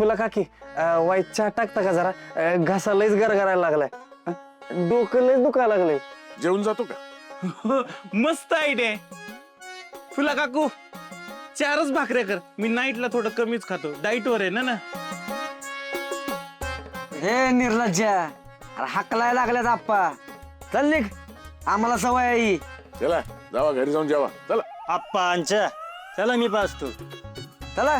फुला काकी वाईट चहा टाकता का जरा? घसा लयच गरगरायला लागलाय. डोकं लयच दुखायला लागलंय. जेवून जातो का? मस्त आयडिया. फुला काकू 4च भाकऱ्या कर. मी नाईटला थोडं कमीच खातो, डाईट वर आहे ना. हे निर्लज्जा, अरे हाकलाय लागल्यात आप्पा. चल निघ, आम्हाला सवय आहे ही. चला जावा घरी जाऊन जेवा. चला. आप्पांच्या चला मी पाचतो. चला.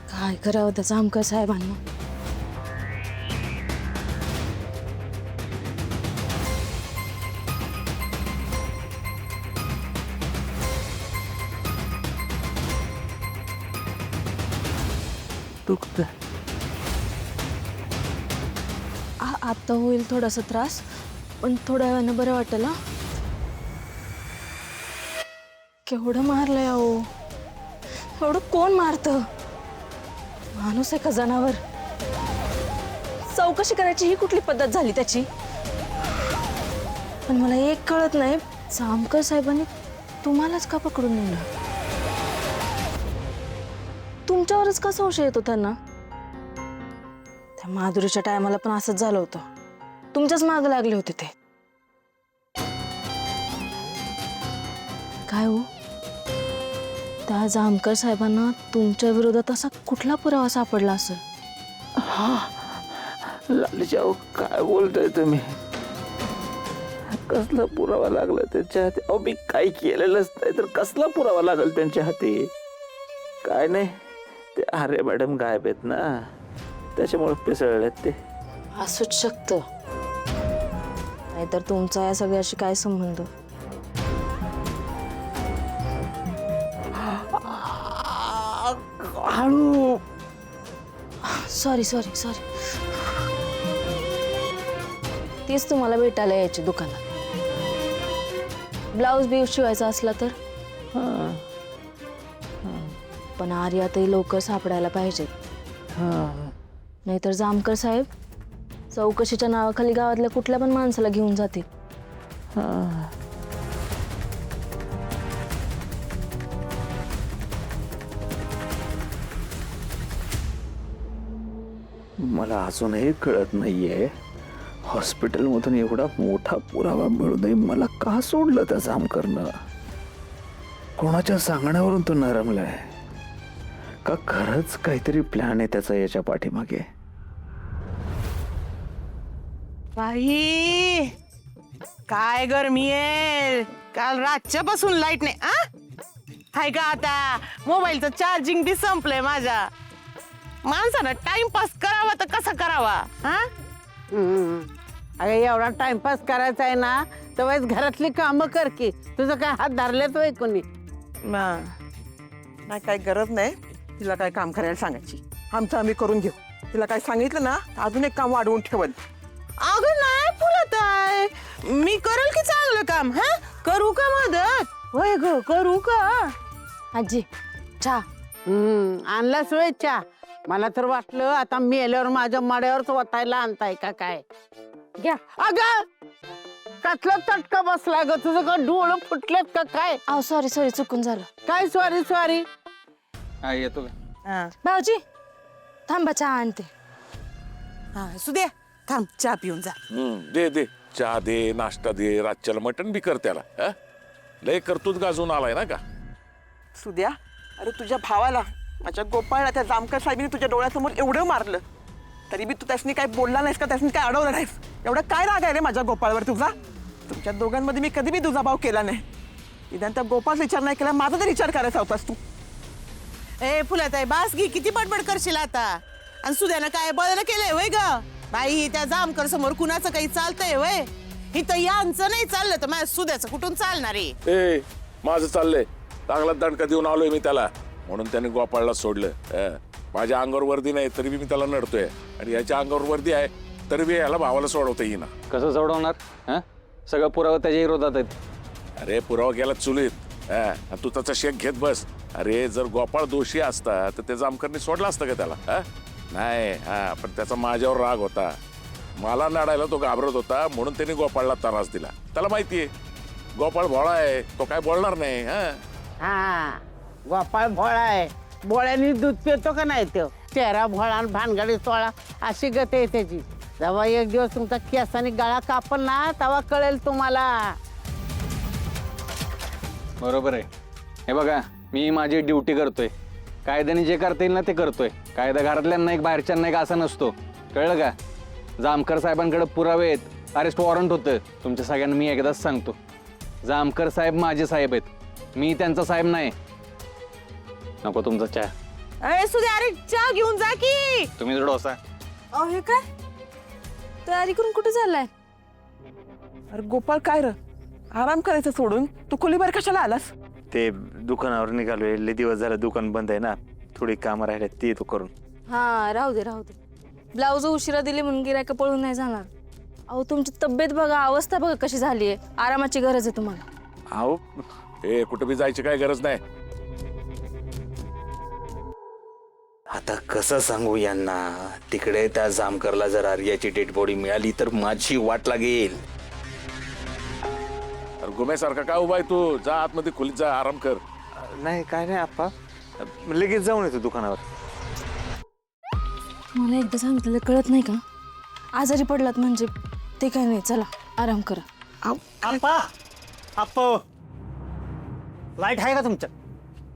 काय करावं त्या जामकर साहेबांना? दुखत. आता होईल थोडासा त्रास, पण थोड्या वेळानं बरं वाटेल. हा, केवढं मारलंय अहो. एवढं कोण मारतं? माणूस आहे का जनावर? चौकशी करायची ही कुठली पद्धत झाली त्याची? पण मला एक कळत नाही, जामकर साहेबांनी तुम्हालाच का पकडून नेलं? तुमच्यावरच का संशय येतो त्यांना? त्या माधुरीच्या टायमाला पण असंच झालं होतं. तुमच्याच मागे लागले होते ते. काय हो, त्या जामकर साहेबांना तुमच्या विरोधात असा कुठला पुरावा सापडला असेल? लालजाऊ काय बोलताय तुम्ही? कसला पुरावा लागला त्यांच्या हाती? अहो मी काही केलेलंच नाही तर कसला पुरावा लागल त्यांच्या हाती? काय नाही, ते अरे मॅडम गायब आहेत ना, त्याच्यामुळे पिसळलेत ते. असूच शकतं, नाहीतर तुमचा या सगळ्याशी काय संबंध? हळू. Sorry sorry sorry. तीच तुम्हाला भेटायला यायची दुकानात. ब्लाऊज बिऊज शिवायचा असला तर. पण आर्यातही लवकर सापडायला पाहिजेत, नाहीतर जामकर साहेब चौकशीच्या नावाखाली गावातल्या कुठल्या पण माणसाला घेऊन जातील. मला अजूनही कळत नाहीये, हॉस्पिटलमधून एवढा मोठा पुरावा मिळूनही मला का सोडलं त्या जामकरनं? कोणाच्या सांगण्यावरून तो नरमलाय का? खरंच काहीतरी प्लॅन आहे त्याचा याच्या पाठीमागे? बाई काय गरमी आहे. काल रातच्या पासून लाईट नाही. हाय का आता मोबाईलचं चार्जिंग बी संपलंय माझ्या. माणसानं टाइमपास करावा तर कसा करावा? अगं एवढा टाइमपास करायचा आहे ना, तर वेळेस घरातली कामं कर की. तुझं काय हात धरलेत होय कोणी? नाही काय गरज नाही. तिला काय काम करायला सांगायची, आमचं आम्ही करून घेऊ. तिला काय सांगितलं ना अजून एक काम वाढवून ठेवल. अगं नाही फुलताय, मी करेल की चांगलं काम. करू का मदत? होय ग करू का? आजी चहा. आणलाच होय चहा? मला तर वाटलं आता मेल्यावर माझ्या माड्यावरच वतायला आणताय का काय. घ्या. अगं कसला चटका बसला ग? तुझं का डोळं फुटलेत का काय? अहो सॉरी सॉरी, चुकून झालं. काय सॉरी सॉरी? येतो का? भाऊजी थांबा, चहा आणते. सुदे थांब, चहा पिऊन जा. दे दे चहा दे, नाश्ता दे, रातच्याला मटण बी कर त्याला. लय करतूच गाजून आलाय ना का? सुद्या, अरे तुझ्या भावाला माझ्या गोपाळला त्या जामकर साहेबांनी तुझ्या डोळ्यासमोर एवढं मारलं, तरी बी तू त्यासनी काय बोलला नाहीस का? त्यासनी काय अडवलं नाहीस? एवढा काय राग आहे रे माझ्या गोपाळवर तुझा? तुमच्या दोघांमध्ये मी कधी बी दुजाभाव केला नाही. निदान त्या गोपाळचा विचार नाही केला, माझा तरी विचार करायचा होतास तू. ए फुलाताई बास घे, किती बडबड करशील आता? आणि सुद्यानं काय बदल केलंय वय ग? बाई त्या जामकर समोर कुणाचं काही चालतंय वय? इथं यांचं नाही चाललं तर माझ्या सुद्याचं कुठून चालणार आहे? ए माझं चाललंय, चांगला दणका देऊन आलोय मी त्याला, म्हणून त्याने गोपाळला सोडलं. माझ्या अंगावर वर्दी नाही तरी बी मी त्याला नडतोय, आणि याच्या अंगावर वर्दी आहे तरी बी याला भावाला सोडवता येईना. कसं सोडवणार? सगळं पुरावा त्याच्या विरोधात आहेत. अरे पुरावा गेला चुलीत. आणि तू त्याचा शेक घेत बस. अरे जर गोपाळ दोषी असता तर ते जामकरने सोडला असतं का त्याला? नाही. पण त्याचा माझ्यावर राग होता. मला नाडायला तो घाबरत होता म्हणून त्याने गोपाळला त्रास दिला. त्याला माहितीये गोपाळ भोळा आहे, तो काय बोलणार नाही. हा गोपाळ भोळा आहे. भोळ्याने दूध पितो का नाही तो? चेहरा भोळा आणि भानगडी सोळा अशी गती आहे त्याची. जेव्हा एक दिवस तुमचा केसाने गळा कापल ना तेव्हा कळेल तुम्हाला. बरोबर आहे. हे बघा, मी माझी ड्युटी करतोय. कायद्याने जे करता येईल ना ते करतोय. कायदा घरातल्यांना एक बाहेरच्यांना एक असा नसतो, कळलं का? जामकर साहेबांकडे पुरावे आहेत, अरेस्ट वॉरंट होतं. तुमच्या सगळ्यांना मी एकदाच सांगतो, जामकर साहेब माझे साहेब आहेत, मी त्यांचा साहेब नाही. नको तुमचा चहा. अरे चहा घेऊन जा की. तुम्ही डोसा. हे काय तयारी करून कुठे चाललाय? अरे गोपाळ काय र आराम करायचं सोडून तू खोलीबाहेर कशाला आलास? ते दुकानावर निघालोय, लय दिवस झालं दुकान बंद आहे ना, थोडी कामं राहिले ती येतो करून. हा राहू दे. ब्लाऊज उशिरा दिली म्हणून गिरायक पळून नाही जाणार. अहो तुमची तब्येत बघा, अवस्था बघा कशी झाली आहे. आरामाची गरज आहे तुम्हाला. अहो कुठे बी जायची काय गरज नाही. आता कसं सांगू यांना, तिकडे त्या जामकरला जर आर्याची डेड बॉडी मिळाली तर माझी वाट लागेल. अरे गुम्यासारखा काय उभा आहे तू? जा आतमध्ये खोलीत जा, आराम कर. नाही काय नाही आप्पा, लगेच जाऊन येतो दुकानावर. मला एकदा सांगितलं कळत नाही का? आजारी पडलात म्हणजे ते काय नाही. चला आराम करा. आप्पा, आप्पो, लाईट आहे का तुमच्या?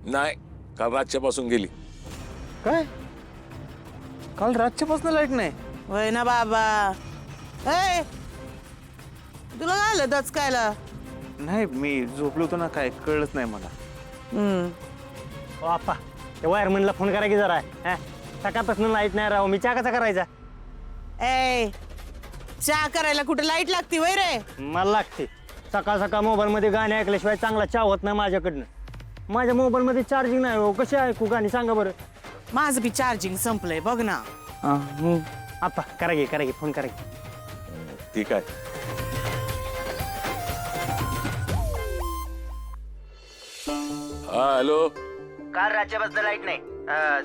नाही, काल रातच्यापासून गेली. काय काल रातच्यापासून लाईट नाही? होय ना बाबा. ए तुला काय आलं दचकायला? नाही मी झोपलो होतो ना, काय कळलंच नाही मला. ओ आप्पा, ते वायरमनला फोन करा की जरा. सकाळपासून लाईट नाही राहू, मी चहा कसा करायचा? ए चहा करायला कुठे लाईट लागते वय रे? मला लागते. सकाळ सकाळ मोबाईलमध्ये गाणे ऐकल्याशिवाय चांगला चहा होत नाही माझ्याकडनं. माझ्या मोबाईलमध्ये चार्जिंग नाही हो, कशी ऐकू गाणी सांगा बरं. माझं बी चार्जिंग संपलंय बघ ना. आप्पा करा की फोन करा की. ठीक आहे. हॅलो. काल राज्याबद्दल लाईट नाही,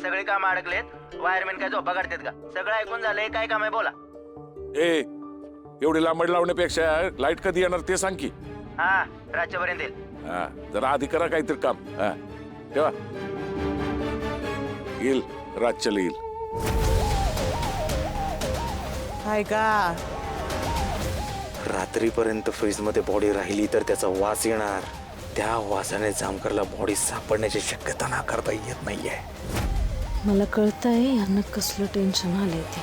सगळे काम अडकलेत. वायरमॅन काय झोपा काढतात का? सगळं ऐकून झालंय, काय काम आहे बोला. एवढी लांबड लावण्यापेक्षा लाईट कधी येणार ते सांग की. हा राज्यापर्यंत येईल. जरा आधी करा काहीतरी काम. ठेवा, येईल रातच्याला येईल. हाय का? रात्रीपर्यंत फ्रीजमध्ये बॉडी राहिली तर त्याचा वास येणार. त्या वासाने जामकरला बॉडी सापडण्याची शक्यता नाकारता येत नाहीये. मला कळतंय यांना कसलं टेन्शन आलंय ते.